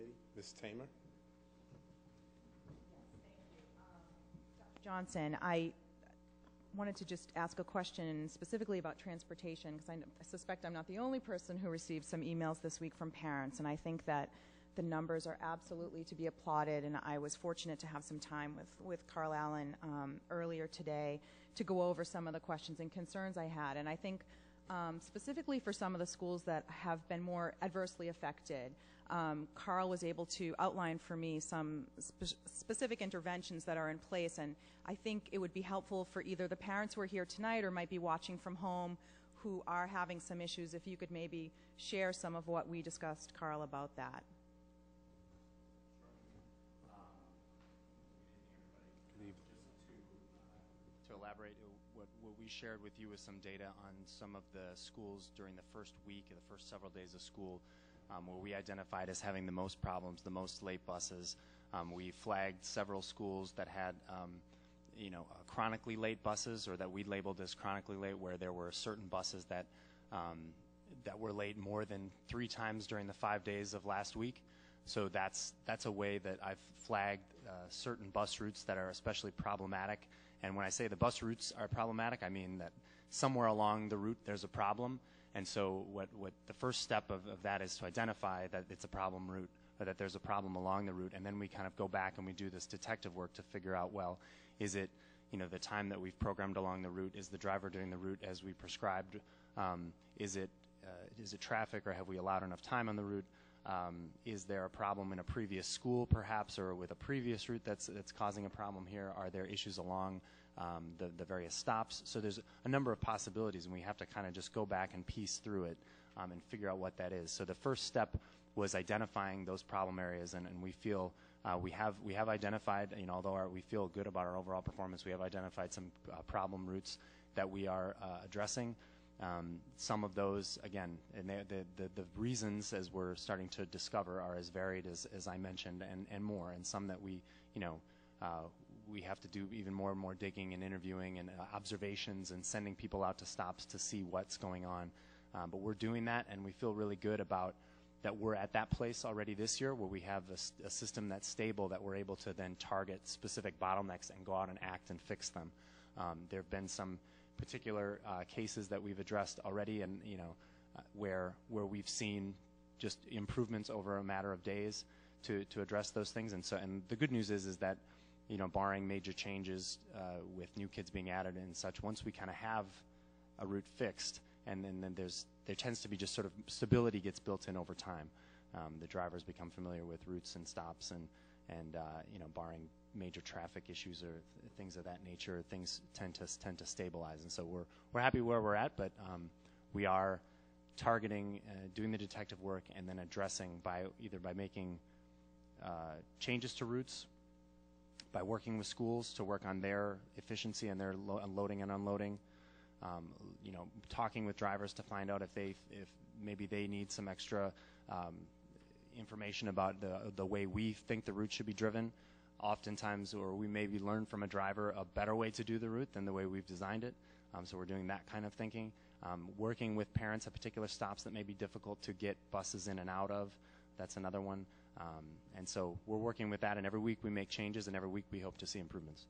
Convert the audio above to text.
Committee. Ms. Tamer. Dr. Johnson, I wanted to just ask a question specifically about transportation, because I suspect I'm not the only person who received some emails this week from parents, and I think that the numbers are absolutely to be applauded, and I was fortunate to have some time with Carl Allen earlier today to go over some of the questions and concerns I had. And I think specifically for some of the schools that have been more adversely affected, Carl was able to outline for me some specific interventions that are in place, and I think it would be helpful for either the parents who are here tonight or might be watching from home who are having some issues, if you could maybe share some of what we discussed, Carl, about that. To elaborate, what we shared with you was some data on some of the schools during the first week, the first several days of school, where we identified as having the most problems, the most late buses. We flagged several schools that had, chronically late buses, or that we labeled as chronically late, where there were certain buses that were late more than 3 times during the 5 days of last week. So that's a way that I've flagged certain bus routes that are especially problematic. And when I say the bus routes are problematic, I mean that somewhere along the route there's a problem. And so what the first step of that is to identify that it's a problem route, or that there's a problem along the route, and then we kind of go back and we do this detective work to figure out, well, is it the time that we've programmed along the route? Is the driver doing the route as we prescribed? Is it traffic, or have we allowed enough time on the route? Is there a problem in a previous school, perhaps, or with a previous route that's causing a problem here? Are there issues along the various stops? So there's a number of possibilities, and we have to kind of just go back and piece through it and figure out what that is. So the first step was identifying those problem areas, and we feel we have identified, although we feel good about our overall performance, we have identified some problem routes that we are addressing. Some of those, again, and the reasons, as we're starting to discover, are as varied as I mentioned, and more, and some that we have to do even more and more digging and interviewing and observations and sending people out to stops to see what's going on. But we're doing that, and we feel really good about that we're at that place already this year where we have a system that's stable, that we're able to then target specific bottlenecks and go out and act and fix them. There have been some particular cases that we've addressed already, and where we've seen just improvements over a matter of days to address those things. And the good news is that barring major changes with new kids being added and such, once we kind of have a route fixed, and then there tends to be just sort of stability gets built in over time. The drivers become familiar with routes and stops, and barring major traffic issues or things of that nature, things tend to stabilize. And so we're happy where we're at, but we are targeting, doing the detective work, and then addressing either by making changes to routes, by working with schools to work on their efficiency and their loading and unloading, talking with drivers to find out if maybe they need some extra information about the way we think the route should be driven. Oftentimes, or we maybe learn from a driver a better way to do the route than the way we've designed it. So we're doing that kind of thinking. Working with parents at particular stops that may be difficult to get buses in and out of. That's another one. And so we're working with that, and every week we make changes, and every week we hope to see improvements.